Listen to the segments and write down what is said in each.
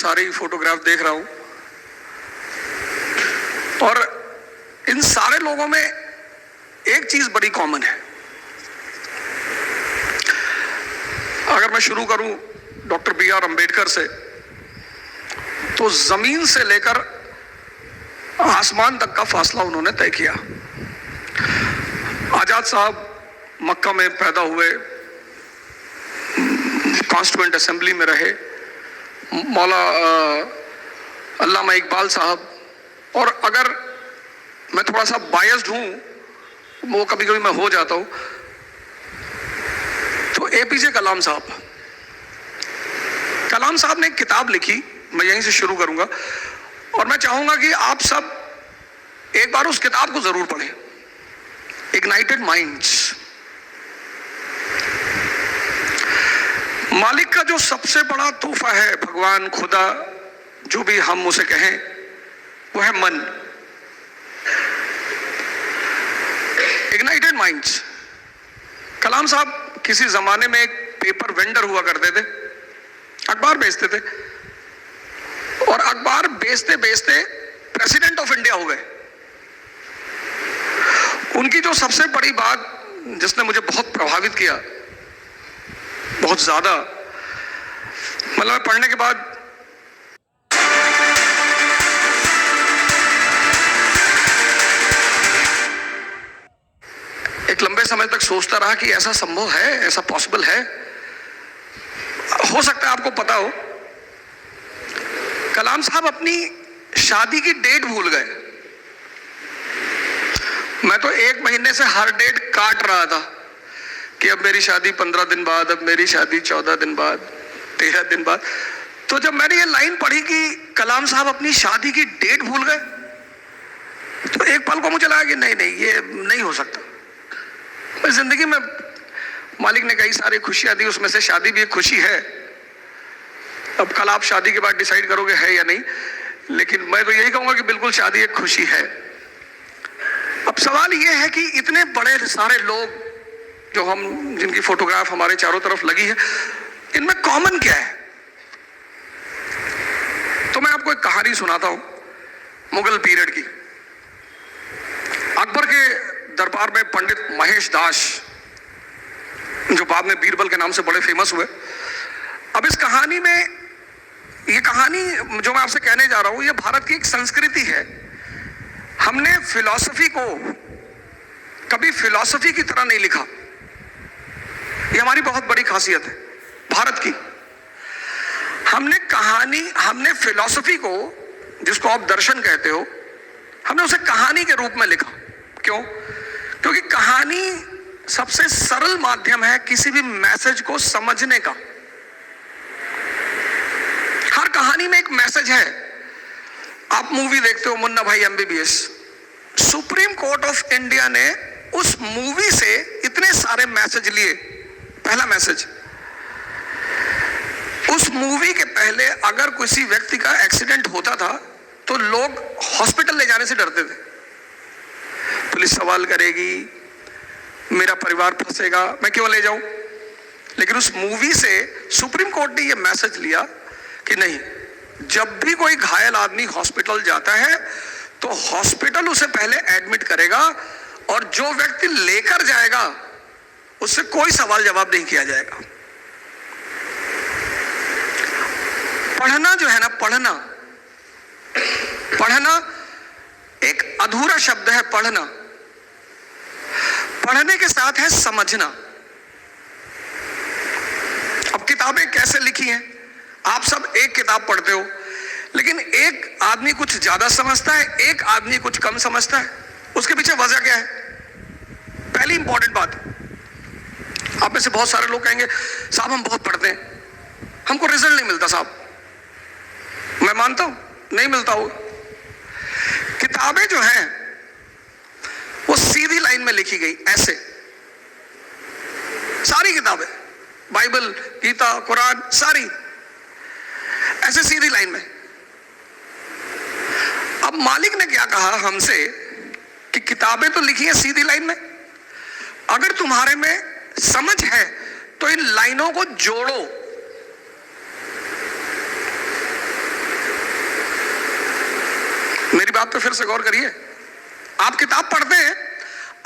सारे ही फोटोग्राफ देख रहा हूं और इन सारे लोगों में एक चीज बड़ी कॉमन है। अगर मैं शुरू करूं डॉक्टर B.R. अम्बेडकर से, तो जमीन से लेकर आसमान तक का फासला उन्होंने तय किया। आजाद साहब मक्का में पैदा हुए, कॉन्स्टिट्यूएंट असेंबली में रहे, मौला अल्लामा इकबाल साहब, और अगर मैं थोड़ा सा बायस्ड हूं, वो कभी कभी मैं हो जाता हूं, तो APJ कलाम साहब। कलाम साहब ने एक किताब लिखी, मैं यहीं से शुरू करूंगा और मैं चाहूंगा कि आप सब एक बार उस किताब को जरूर पढ़ें, इग्नाइटेड माइंड्स। मालिक का जो सबसे बड़ा तोहफा है, भगवान, खुदा, जो भी हम उसे कहें, वो है मन। Ignited minds. कलाम साहब किसी जमाने में एक पेपर वेंडर हुआ करते थे, अखबार बेचते थे, और अखबार बेचते बेचते प्रेसिडेंट ऑफ इंडिया हो गए। उनकी जो सबसे बड़ी बात जिसने मुझे बहुत प्रभावित किया, बहुत ज्यादा, मतलब पढ़ने के बाद एक लंबे समय तक सोचता रहा कि ऐसा संभव है, ऐसा पॉसिबल है। हो सकता है आपको पता हो, कलाम साहब अपनी शादी की डेट भूल गए। मैं तो 1 महीने से हर डेट काट रहा था कि अब मेरी शादी 15 दिन बाद, अब मेरी शादी 14 दिन बाद, 13 दिन बाद। तो जब मैंने ये लाइन पढ़ी कि कलाम साहब अपनी शादी की डेट भूल गए, तो एक पल को मुझे लगा कि नहीं नहीं, ये नहीं हो सकता। जिंदगी में मालिक ने कई सारी खुशियां दी, उसमें से शादी भी एक खुशी है। अब कल आप शादी के बाद डिसाइड करोगे है या नहीं, लेकिन मैं तो यही कहूंगा कि बिल्कुल शादी एक खुशी है। अब सवाल यह है कि इतने बड़े सारे लोग जो हम, जिनकी फोटोग्राफ हमारे चारों तरफ लगी है, इनमें कॉमन क्या है? तो मैं आपको एक कहानी सुनाता हूं मुगल पीरियड की। अकबर के दरबार में पंडित महेश दास, जो बाद में बीरबल के नाम से बड़े फेमस हुए। अब इस कहानी में, ये कहानी जो मैं आपसे कहने जा रहा हूं, ये भारत की एक संस्कृति है। हमने फिलॉसफी को कभी फिलॉसफी की तरह नहीं लिखा, ये हमारी बहुत बड़ी खासियत है भारत की। हमने फिलॉसफी को, जिसको आप दर्शन कहते हो, हमने उसे कहानी के रूप में लिखा। क्यों? क्योंकि कहानी सबसे सरल माध्यम है किसी भी मैसेज को समझने का। हर कहानी में एक मैसेज है। आप मूवी देखते हो मुन्ना भाई MBBS, supreme court of India ने उस मूवी से इतने सारे मैसेज लिए। पहला मैसेज, उस मूवी के पहले अगर किसी व्यक्ति का एक्सीडेंट होता था तो लोग हॉस्पिटल ले जाने से डरते थे। पुलिस सवाल करेगी, मेरा परिवार फंसेगा, मैं क्यों ले जाऊं। लेकिन उस मूवी से सुप्रीम कोर्ट ने यह मैसेज लिया कि नहीं, जब भी कोई घायल आदमी हॉस्पिटल जाता है तो हॉस्पिटल उसे पहले एडमिट करेगा और जो व्यक्ति लेकर जाएगा उससे कोई सवाल जवाब नहीं किया जाएगा। पढ़ना जो है ना, पढ़ना एक अधूरा शब्द है। पढ़ने के साथ है समझना। अब किताबें कैसे लिखी हैं, आप सब एक किताब पढ़ते हो, लेकिन एक आदमी कुछ ज्यादा समझता है, एक आदमी कुछ कम समझता है। उसके पीछे वजह क्या है? पहली इंपॉर्टेंट बात, आप में से बहुत सारे लोग कहेंगे साहब हम बहुत पढ़ते हैं, हमको रिजल्ट नहीं मिलता। साहब मैं मानता हूं नहीं मिलता हो। किताबें जो हैं वो सीधी लाइन में लिखी गई, ऐसे सारी किताबें, बाइबल, गीता, कुरान, सारी ऐसे सीधी लाइन में। अब मालिक ने क्या कहा हमसे कि किताबें तो लिखी है सीधी लाइन में, अगर तुम्हारे में समझ है तो इन लाइनों को जोड़ो। बात पे फिर से गौर करिए। आप किताब पढ़ते हैं,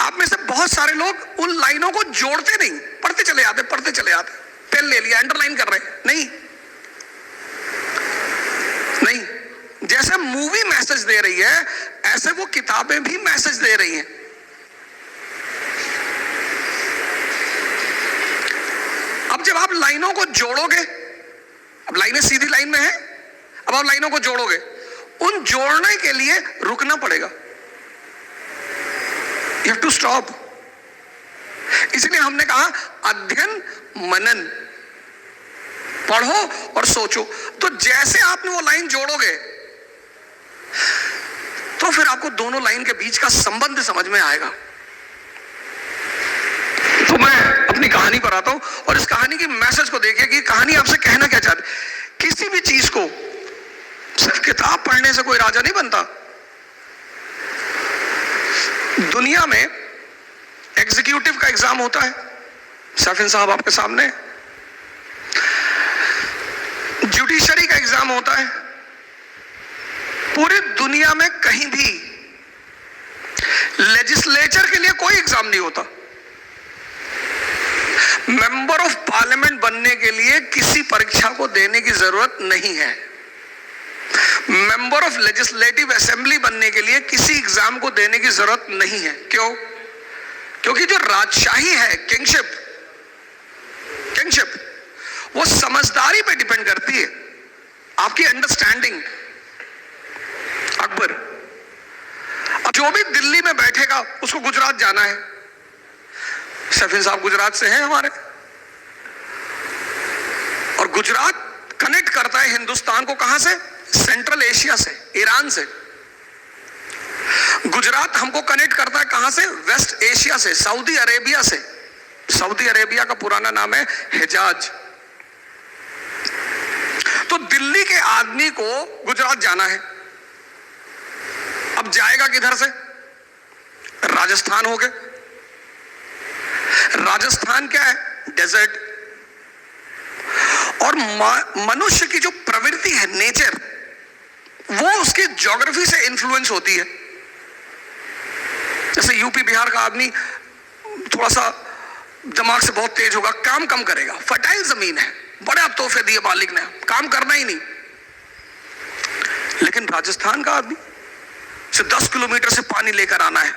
आप में से बहुत सारे लोग उन लाइनों को जोड़ते नहीं, पढ़ते चले आते, पेन ले लिया, अंडरलाइन कर रहे हैं। नहीं, जैसे मूवी मैसेज दे रही है, ऐसे वो किताबें भी मैसेज दे रही हैं। अब जब आप लाइनों को जोड़ोगे, अब लाइनें सीधी लाइन में है, अब आप लाइनों को जोड़ोगे, उन जोड़ने के लिए रुकना पड़ेगा। You have to stop। इसलिए हमने कहा अध्ययन मनन, पढ़ो और सोचो। तो जैसे आपने वो लाइन जोड़ोगे तो फिर आपको दोनों लाइन के बीच का संबंध समझ में आएगा। तो मैं अपनी कहानी पर आता हूं और इस कहानी की मैसेज को देखिए कि कहानी आपसे कहना क्या चाहती। किसी भी चीज को सिर्फ किताब पढ़ने से कोई राजा नहीं बनता। दुनिया में एग्जीक्यूटिव का एग्जाम होता है, सैफिन साहब आपके सामने। जुडिशरी का एग्जाम होता है। पूरी दुनिया में कहीं भी लेजिस्लेचर के लिए कोई एग्जाम नहीं होता। मेंबर ऑफ पार्लियामेंट बनने के लिए किसी परीक्षा को देने की जरूरत नहीं है। मेंबर ऑफ लेजिस्लेटिव असेंबली बनने के लिए किसी एग्जाम को देने की जरूरत नहीं है। क्यों? क्योंकि जो राजशाही है, किंगशिप, वो समझदारी पे डिपेंड करती है, आपकी अंडरस्टैंडिंग। अकबर, अब जो भी दिल्ली में बैठेगा उसको गुजरात जाना है। सैफिन साहब गुजरात से हैं हमारे, और गुजरात कनेक्ट करता है हिंदुस्तान को कहां से? सेंट्रल एशिया से, ईरान से। गुजरात हमको कनेक्ट करता है कहां से? वेस्ट एशिया से, सऊदी अरेबिया से। सऊदी अरेबिया का पुराना नाम है हिजाज। तो दिल्ली के आदमी को गुजरात जाना है। अब जाएगा किधर से? राजस्थान हो गए। राजस्थान क्या है? डेजर्ट। और मनुष्य की जो प्रवृत्ति है, नेचर, वो उसकी ज्योग्राफी से इन्फ्लुएंस होती है। जैसे यूपी बिहार का आदमी थोड़ा सा दिमाग से बहुत तेज होगा, काम कम करेगा, फर्टाइल जमीन है, बड़े आप तोहफे दिए मालिक ने, काम करना ही नहीं। लेकिन राजस्थान का आदमी से 10 किलोमीटर से पानी लेकर आना है,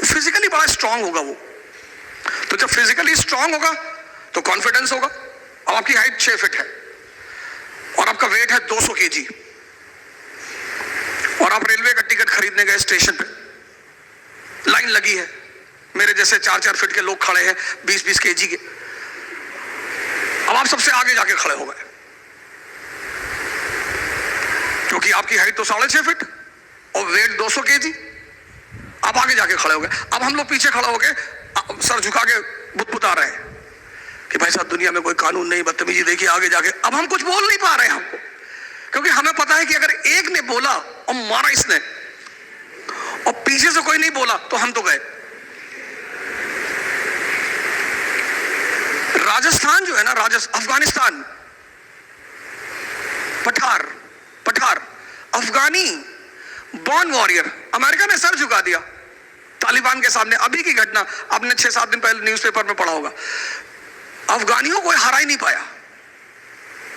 फिजिकली बड़ा स्ट्रांग होगा वो। तो जब फिजिकली स्ट्रांग होगा तो कॉन्फिडेंस होगा। अब आपकी हाइट 6 फीट है और आपका वेट है 200 केजी, और आप रेलवे का टिकट खरीदने गए, स्टेशन पे लाइन लगी है, मेरे जैसे 4-4 फीट के लोग खड़े हैं 20-20 केजी के। अब आप सबसे आगे जाके खड़े हो गए क्योंकि आपकी हाइट तो 6.5 फीट और वेट 200 केजी। आप आगे जाके खड़े हो गए। अब हम लोग पीछे खड़े हो गए, सर झुका के बुदबुदा रहे हैं कि भाई साहब दुनिया में कोई कानून नहीं, बदतमीजी देखिए आगे जाके। अब हम कुछ बोल नहीं पा रहे हैं हमको, क्योंकि हमें पता है कि अगर एक ने बोला और मारा इसने और पीछे से कोई नहीं बोला तो हम तो गए। राजस्थान जो है ना, अफगानिस्तान, पठार अफगानी बॉर्न वॉरियर, अमेरिका ने सर झुका दिया तालिबान के सामने। अभी की घटना आपने 6-7 दिन पहले न्यूज़पेपर में पढ़ा होगा। अफगानियों को हरा ही नहीं पाया।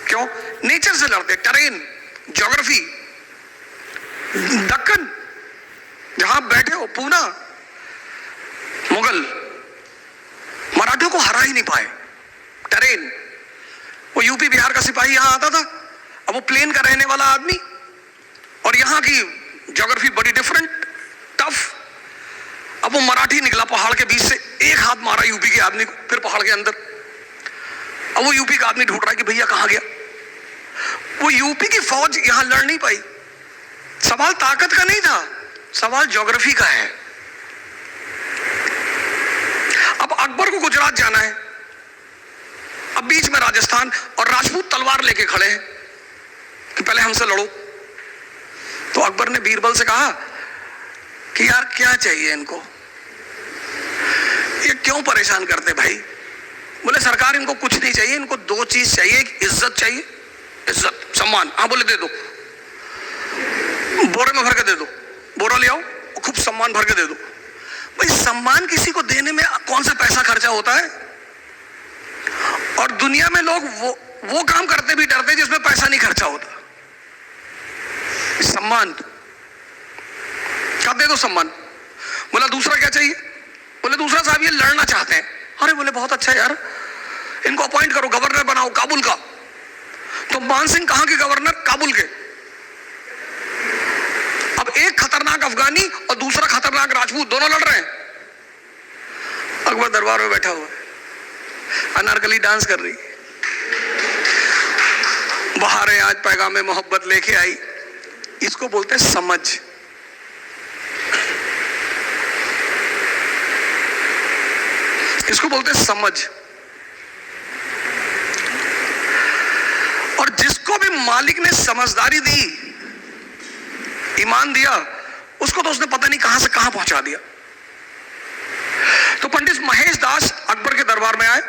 क्यों? नेचर से लड़ते, टेरेन, ज्योग्राफी। दक्कन जहां बैठे हो, पूना, मुगल, मराठों को हरा ही नहीं पाए। टेरेन, वो यूपी बिहार का सिपाही यहां आता था, अब वो प्लेन का रहने वाला आदमी, और यहां की ज्योग्राफी बड़ी डिफरेंट, टफ। अब वो मराठी निकला पहाड़ के बीच से, एक हाथ मारा यूपी के आदमी को, फिर पहाड़ के अंदर। अब वो यूपी का आदमी ढूंढ रहा है कि भैया कहां गया। वो यूपी की फौज यहां लड़ नहीं पाई। सवाल ताकत का नहीं था, सवाल ज्योग्राफी का है। अब अकबर को गुजरात जाना है, अब बीच में राजस्थान, और राजपूत तलवार लेके खड़े हैं कि पहले हमसे लड़ो। तो अकबर ने बीरबल से कहा कि यार क्या चाहिए इनको, ये क्यों परेशान करते भाई। बोले सरकार इनको कुछ नहीं चाहिए, इनको 2 चीज चाहिए। एक इज्जत चाहिए, इज्जत सम्मान। हाँ बोले दे दो। बोरे में भर के दे दो, बोरा ले आओ और खूब सम्मान भर के दे दो। भाई सम्मान किसी को देने में कौन सा पैसा खर्चा होता है? और दुनिया में लोग वो काम करते भी डरते जिसमें पैसा नहीं खर्चा होता। सम्मान क्या दे दो सम्मान। बोला दूसरा क्या चाहिए? बोले दूसरा साहब ये लड़ना चाहते हैं। अरे बोले बहुत अच्छा यार, इनको अपॉइंट करो, गवर्नर बनाओ काबुल का। तो मान सिंह कहां के गवर्नर? काबुल के। अब एक खतरनाक अफगानी और दूसरा खतरनाक राजपूत दोनों लड़ रहे हैं। अकबर दरबार में बैठा हुआ है, अनारकली डांस कर रही, बहारें आज पैगाम में मोहब्बत लेके आई। इसको बोलते हैं समझ। इसको बोलते हैं समझ। और जिसको भी मालिक ने समझदारी दी, ईमान दिया, उसको तो उसने पता नहीं कहां से कहां पहुंचा दिया। तो पंडित महेश दास अकबर के दरबार में आए,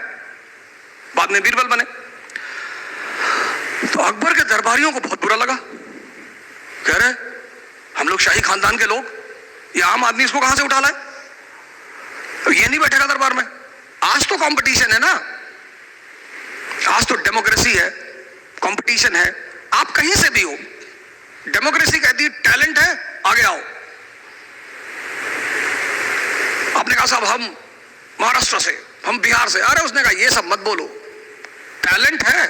बाद में बीरबल बने। तो अकबर के दरबारियों को बहुत बुरा लगा। कह रहे हम लोग शाही खानदान के लोग, ये आम आदमी इसको कहां से उठा लाए? ये नहीं बैठेगा दरबार में। आज तो कंपटीशन है ना, आज तो डेमोक्रेसी है, कंपटीशन है। आप कहीं से भी हो, डेमोक्रेसी कहती है टैलेंट है आगे आओ। आपने कहा साहब हम महाराष्ट्र से, हम बिहार से। अरे उसने कहा ये सब मत बोलो, टैलेंट है,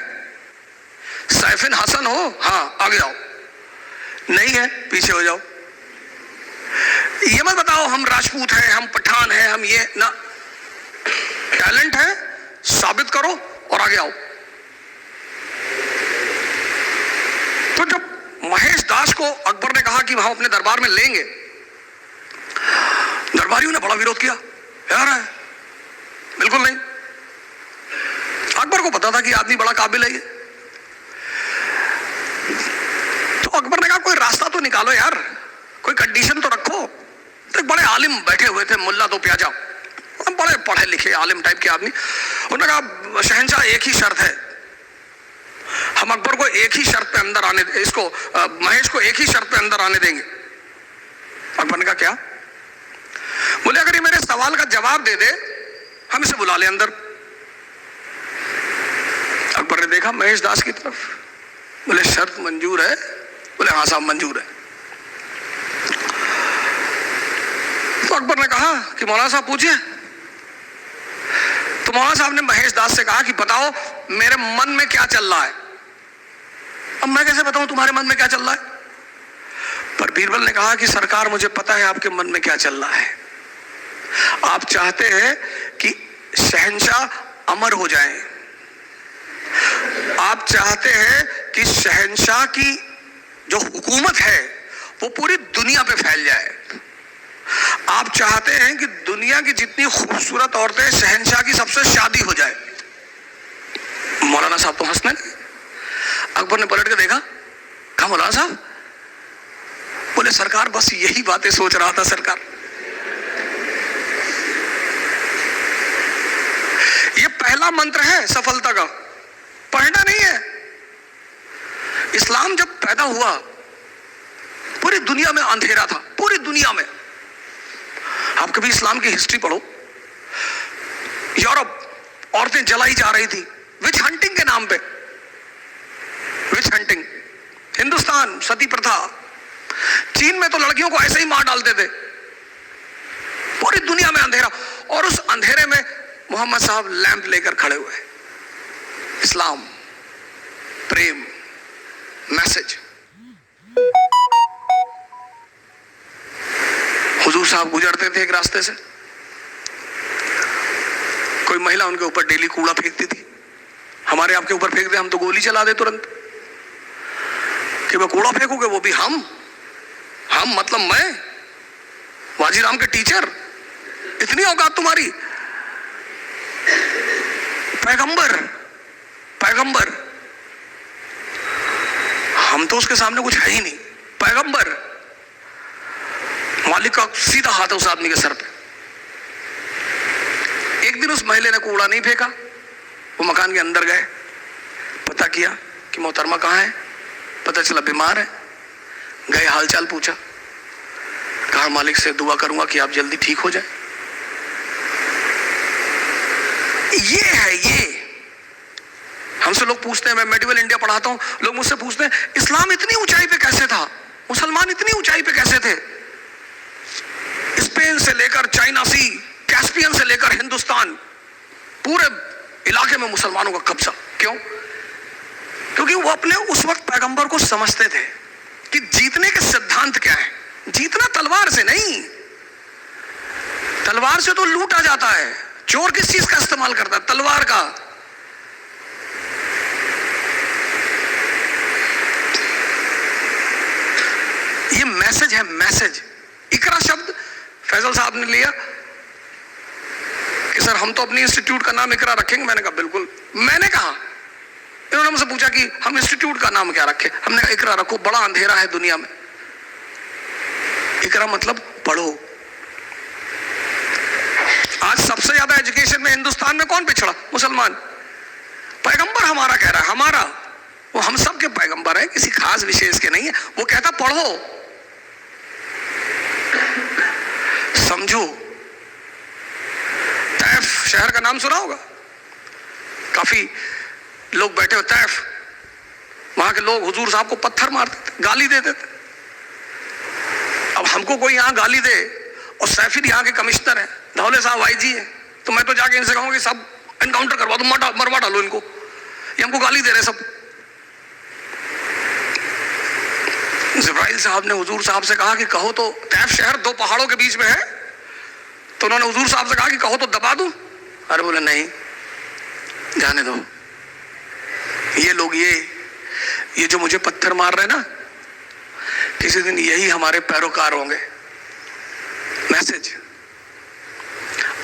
सैफिन हसन हो, हाँ आगे आओ, नहीं है पीछे हो जाओ। ये मत बताओ हम राजपूत हैं, हम पठान हैं, हम ये ना, टैलेंट है साबित करो और आगे आओ। तो जब महेश दास को अकबर ने कहा कि हम अपने दरबार में लेंगे, दरबारियों ने बड़ा विरोध किया। यार है बिल्कुल नहीं। अकबर को पता था कि आदमी बड़ा काबिल है ये। तो अकबर ने कहा कोई रास्ता तो निकालो यार, कोई कंडीशन तो रखो। तो एक बड़े आलिम बैठे हुए थे, मुल्ला दो प्याजा, बड़े पढ़े लिखे आलिम टाइप के आदमी। उन्होंने कहा शहंशाह एक ही शर्त है, हम अकबर को एक ही शर्त पे अंदर आने, इसको महेश को एक ही शर्त पे अंदर आने देंगे। अकबर ने कहा क्या? बोले अगर ये मेरे सवाल का जवाब दे दे हम इसे बुला ले अंदर। अकबर ने देखा महेश दास की तरफ, बोले शर्त मंजूर है? बोले हाँ साहब मंजूर है। तो अकबर ने कहा कि मौलाना साहब पूछिए। तो मौलाना साहब ने महेश दास से कहा कि बताओ मेरे मन में क्या चल रहा है। अब मैं कैसे बताऊं तुम्हारे मन में क्या चल रहा है? पर बीरबल ने कहा कि सरकार मुझे पता है आपके मन में क्या चल रहा है। आप चाहते हैं कि शहंशाह अमर हो जाएं, आप चाहते हैं कि शहंशाह की जो हुकूमत है वो पूरी दुनिया पे फैल जाए, आप चाहते हैं कि दुनिया की जितनी खूबसूरत औरतें शहंशाह की सबसे शादी हो जाए। मौलाना साहब तो हंसने लगे। अकबर ने पलट के देखा, कहा मौलाना साहब? बोले सरकार बस यही बातें सोच रहा था सरकार। ये पहला मंत्र है सफलता का, पढ़ना नहीं है। इस्लाम जब पैदा हुआ पूरी दुनिया में अंधेरा था, पूरी दुनिया में। आप कभी इस्लाम की हिस्ट्री पढ़ो, यूरोप औरतें जलाई जा रही थी विच हंटिंग के नाम पे, विच हंटिंग। हिंदुस्तान सती प्रथा, चीन में तो लड़कियों को ऐसे ही मार डालते थे। पूरी दुनिया में अंधेरा, और उस अंधेरे में मोहम्मद साहब लैंप लेकर खड़े हुए। इस्लाम, प्रेम, मैसेज। हुजूर साहब गुजरते थे एक रास्ते से, कोई महिला उनके ऊपर डेली कूड़ा फेंकती थी। हमारे आपके ऊपर फेंक दे हम तो गोली चला दे तुरंत, कि वो कूड़ा फेंकोगे, वो भी हम मतलब मैं वाजीराम के टीचर, इतनी औकात तुम्हारी? पैगंबर, पैगंबर, हम तो उसके सामने कुछ है ही नहीं। पैगंबर, मालिक का सीधा हाथ है उस आदमी के सर पे। एक दिन उस महिला ने कूड़ा नहीं फेंका, वो मकान के अंदर गए, पता किया कि मोहतरमा कहाँ है, पता चला बीमार है। गए, हालचाल पूछा, कहा मालिक से दुआ करूंगा कि आप जल्दी ठीक हो जाए। ये है, ये हमसे लोग पूछते हैं, मैं मेडिवल इंडिया पढ़ाता हूं, लोग मुझसे पूछते हैं इस्लाम इतनी ऊंचाई पे कैसे था, मुसलमान इतनी ऊंचाई पे कैसे थे, स्पेन से लेकर चाइना सी, कैस्पियन से लेकर हिंदुस्तान, पूरे इलाके में मुसलमानों का कब्जा। क्यों? क्योंकि वो अपने उस वक्त पैगंबर को समझते थे कि जीतने के सिद्धांत क्या है। जीतना तलवार से नहीं, तलवार से तो लूटा जाता है। चोर किस चीज का इस्तेमाल करता है? तलवार का। ये मैसेज है, मैसेज। इकरा शब्द फैजल साहब ने लिया कि सर हम तो अपनी इंस्टीट्यूट का नाम इकरा रखेंगे। मैंने कहा बिल्कुल। मैंने कहा, इन्होंने मुझसे पूछा कि हम इंस्टीट्यूट का नाम क्या रखें, हमने कहा इकरा रखो, बड़ा अंधेरा है दुनिया में। इकरा मतलब पढ़ो। आज सबसे ज्यादा एजुकेशन में हिंदुस्तान में कौन पिछड़ा? मुसलमान। पैगंबर हमारा कह रहा है, हमारा, वो हम सब के पैगंबर है, किसी खास विशेष के नहीं है। वो कहता पढ़ो, समझो। तैफ शहर का नाम सुना होगा, काफी लोग बैठे हो। तैफ, वहां के लोग हुजूर साहब को पत्थर मारते थे, गाली देते थे। अब हमको कोई यहां गाली दे, और सैफिर यहाँ के कमिश्नर है, धौले साहब आईजी है, तो मैं तो जाके इनसे कहूंगा कि सब एनकाउंटर करवा दो, मरवा डालो इनको, ये हमको गाली दे रहे सब। जिब्राइल साहब ने हुजूर साहब से कहा कि कहो तो, तैफ शहर दो पहाड़ों के बीच में है, तो उन्होंने हुजूर साहब से कहा कि कहो तो दबा दूं। अरे बोले नहीं, जाने दो। ये लोग ये जो मुझे पत्थर मार रहे ना, किसी दिन यही हमारे पैरोकार होंगे। मैसेज।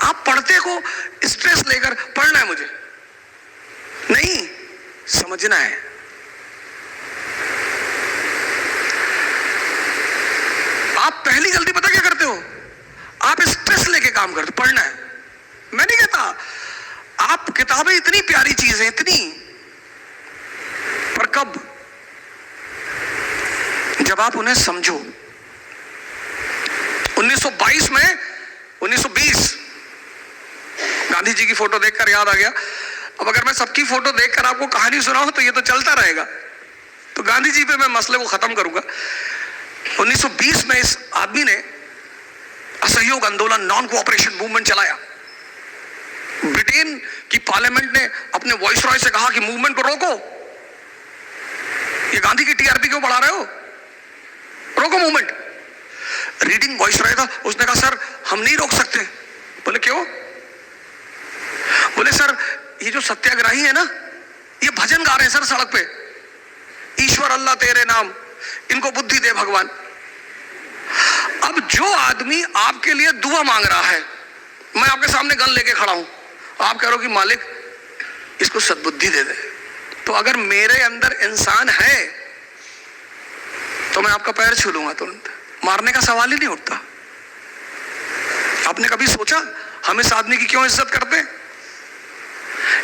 आप पढ़ते को स्ट्रेस लेकर पढ़ना है मुझे नहीं, समझना है। आप पहली गलती पता क्या करते हो? आप स्ट्रेस लेके काम करते। पढ़ना है, मैं नहीं कहता, आप किताबें इतनी प्यारी चीज है, इतनी, पर कब? जब आप उन्हें समझो। 1922 में 1920 गांधी जी की फोटो देखकर याद आ गया। अब अगर मैं सबकी फोटो देखकर आपको कहानी सुनाऊं तो ये तो चलता रहेगा, तो गांधी जी पे मैं मसले को खत्म करूंगा। 1920 में इस आदमी ने असहयोग आंदोलन, नॉन कोऑपरेशन मूवमेंट चलाया। ब्रिटेन की पार्लियामेंट ने अपने वॉइसरॉय से कहा कि मूवमेंट को रोको, ये गांधी की टीआरपी क्यों बढ़ा रहे हो, रोको मूवमेंट। रीडिंग वॉइसरॉय था, उसने कहा सर हम नहीं रोक सकते। बोले क्यों? बोले सर ये जो सत्याग्रही है ना, ये भजन गा रहे हैं सर सड़क पे, ईश्वर अल्लाह तेरे नाम, इनको बुद्धि दे भगवान। अब जो आदमी आपके लिए दुआ मांग रहा है, मैं आपके सामने गन लेके खड़ा हूं, आप कह रहे हो कि मालिक इसको सद्बुद्धि दे दे, तो अगर मेरे अंदर इंसान है तो मैं आपका पैर छू लूंगा तुरंत, मारने का सवाल ही नहीं उठता। आपने कभी सोचा हम इस आदमी की क्यों इज्जत करते हैं?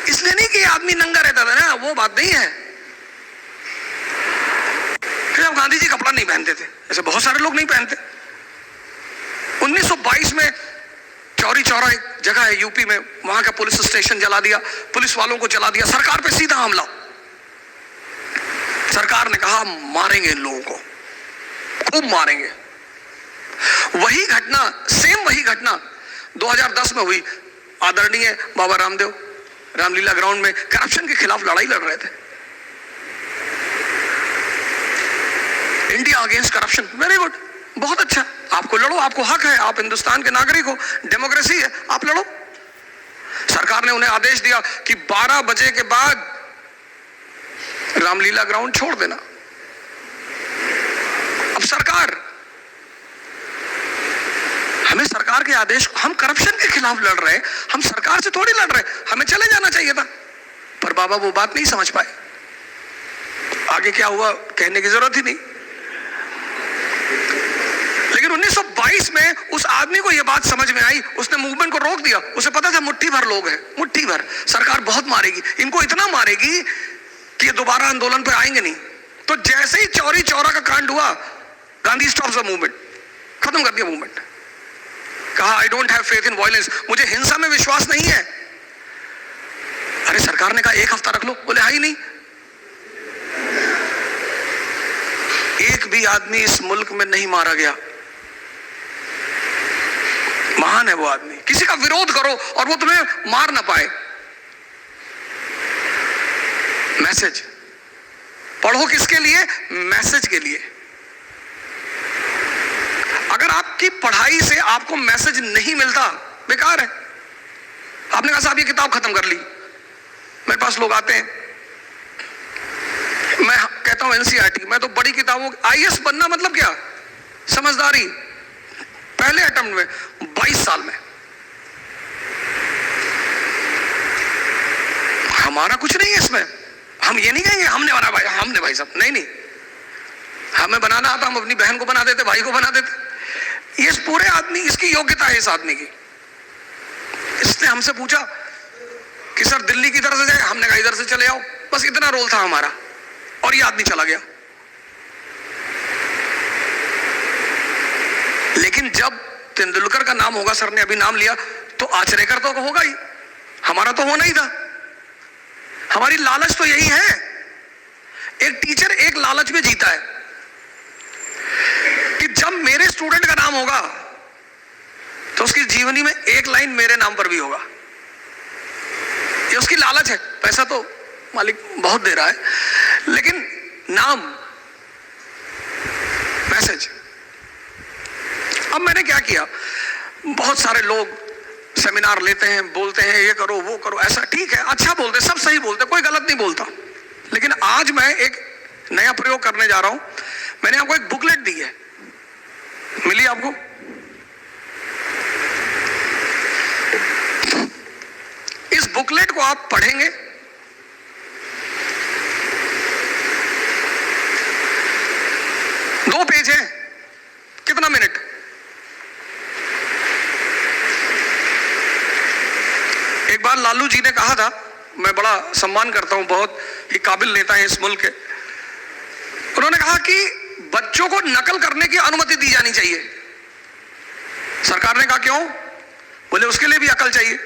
इसलिए नहीं कि आदमी नंगा रहता था ना, वो बात नहीं है। फिर अब गांधी जी कपड़ा नहीं पहनते थे, ऐसे बहुत सारे लोग नहीं पहनते। 1922 में चौरी चौरा एक जगह है यूपी में, वहां का पुलिस स्टेशन जला दिया, पुलिस वालों को जला दिया, सरकार पे सीधा हमला। सरकार ने कहा मारेंगे इन लोगों को, खूब मारेंगे। वही घटना, सेम वही घटना 2010 में हुई। आदरणीय बाबा रामदेव रामलीला ग्राउंड में करप्शन के खिलाफ लड़ाई लड़ रहे थे। India against corruption, very good, बहुत अच्छा, आपको लड़ो, आपको हक है, आप हिंदुस्तान के नागरिक हो, डेमोक्रेसी है, आप लड़ो। सरकार ने उन्हें आदेश दिया कि 12 बजे के बाद रामलीला ग्राउंड छोड़ देना। अब सरकार, हमें सरकार के आदेश, हम करप्शन के खिलाफ लड़ रहे हैं, हम सरकार से थोड़ी लड़ रहे हैं, हमें चले जाना चाहिए था। पर बाबा वो बात नहीं समझ पाए। आगे क्या हुआ कहने की जरूरत ही नहीं। लेकिन 1922 में उस आदमी को यह बात समझ में आई, उसने मूवमेंट को रोक दिया। उसे पता था मुट्ठी भर लोग हैं, मुट्ठी भर, सरकार बहुत मारेगी, इनको इतना मारेगी कि ये दोबारा आंदोलन पे आएंगे नहीं। तो जैसे ही चौरी चौरा का कांड हुआ, गांधी स्टॉप्स द मूवमेंट, खत्म कर दिया मूवमेंट। कहा I don't have faith in violence, मुझे हिंसा में विश्वास नहीं है। अरे सरकार ने कहा 1 हफ्ता रख लो, बोले हाई नहीं। एक भी आदमी इस मुल्क में नहीं मारा गया। महान है वो आदमी। किसी का विरोध करो और वो तुम्हें मार ना पाए। मैसेज पढ़ो किसके लिए? मैसेज के लिए। अगर आपकी पढ़ाई से आपको मैसेज नहीं मिलता, बेकार है। आपने कहा साहब ये किताब खत्म कर ली, मेरे पास लोग आते हैं, मैं कहता हूं एनसीईआरटी, मैं तो बड़ी किताबों, आईएएस बनना मतलब क्या? समझदारी। पहले अटेम्प्ट में 22 साल में। हमारा कुछ नहीं है इसमें। हम ये नहीं कहेंगे हमने बना भाई, हमने भाई साहब, नहीं नहीं, हमें बनाना आता, हम अपनी बहन को बना देते, भाई को बना देते। ये इस पूरे आदमी, इसकी योग्यता है इस आदमी की। इसने हमसे पूछा कि सर दिल्ली की तरफ से जाए, हमने कहा इधर से चले आओ, बस इतना रोल था हमारा, और ये आदमी चला गया। लेकिन जब तेंदुलकर का नाम होगा, सर ने अभी नाम लिया, तो आचरेकर तो होगा ही, हमारा तो होना ही था। हमारी लालच तो यही है। एक टीचर एक लालच में जीता है कि जब मेरे स्टूडेंट का नाम होगा तो उसकी जीवनी में एक लाइन मेरे नाम पर भी होगा। ये उसकी लालच है। पैसा तो मालिक बहुत दे रहा है, लेकिन नाम, मैसेज। अब मैंने क्या किया, बहुत सारे लोग सेमिनार लेते हैं, बोलते हैं ये करो वो करो, ऐसा ठीक है, अच्छा बोलते, सब सही बोलते, कोई गलत नहीं बोलता। लेकिन आज मैं एक नया प्रयोग करने जा रहा हूं। मैंने आपको एक बुकलेट दी है, मिली आपको? इस बुकलेट को आप पढ़ेंगे, दो पेज है, कितना मिनट? एक बार लालू जी ने कहा था, मैं बड़ा सम्मान करता हूं, बहुत ही काबिल नेता है इस मुल्क के, उन्होंने कहा कि बच्चों को नकल करने की अनुमति दी जानी चाहिए। सरकार ने कहा क्यों? बोले उसके लिए भी अकल चाहिए।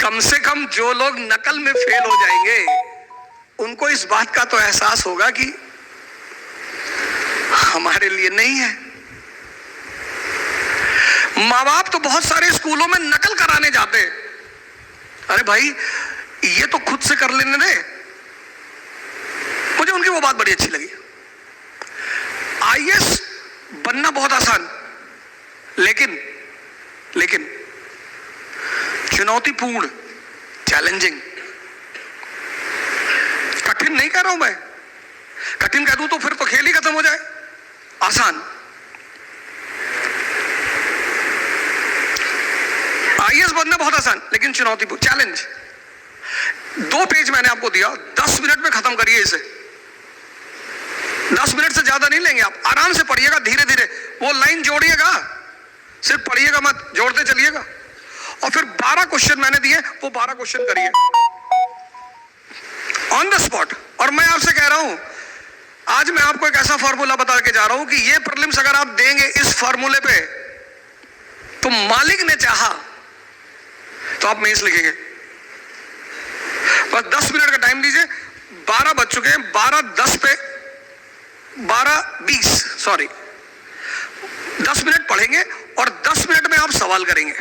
कम से कम जो लोग नकल में फेल हो जाएंगे उनको इस बात का तो एहसास होगा कि हमारे लिए नहीं है। माँ बाप तो बहुत सारे स्कूलों में नकल कराने जाते हैं। अरे भाई ये तो खुद से कर लेने दे। मुझे उनकी वो बात बड़ी अच्छी लगी। आईएएस बनना बहुत आसान, लेकिन चुनौतीपूर्ण, चैलेंजिंग। कठिन नहीं कह रहा हूं मैं, कठिन कह दूं तो फिर तो खेल ही खत्म हो जाए। आसान। आईएएस बनना बहुत आसान, लेकिन चुनौतीपूर्ण, चैलेंज। 2 पेज मैंने आपको दिया, 10 मिनट में खत्म करिए इसे। 10 मिनट से ज्यादा नहीं लेंगे आप, आराम से पढ़िएगा, धीरे धीरे वो लाइन जोड़िएगा, सिर्फ पढ़िएगा मत, जोड़ते चलिएगा। और फिर 12 क्वेश्चन मैंने दिए, वो 12 क्वेश्चन करिए ऑन द स्पॉट। और मैं आपसे कह रहा हूं, आज मैं आपको एक ऐसा फॉर्मूला बता के जा रहा हूं कि ये प्रीलिम्स अगर आप देंगे इस फॉर्मूले पे, तो मालिक ने चाहा तो आप मेंस लिखेंगे। बस 10 मिनट का टाइम दीजिए। 12 बज चुके हैं, 12:10 पे 12:20 10 मिनट पढ़ेंगे और 10 मिनट में आप सवाल करेंगे।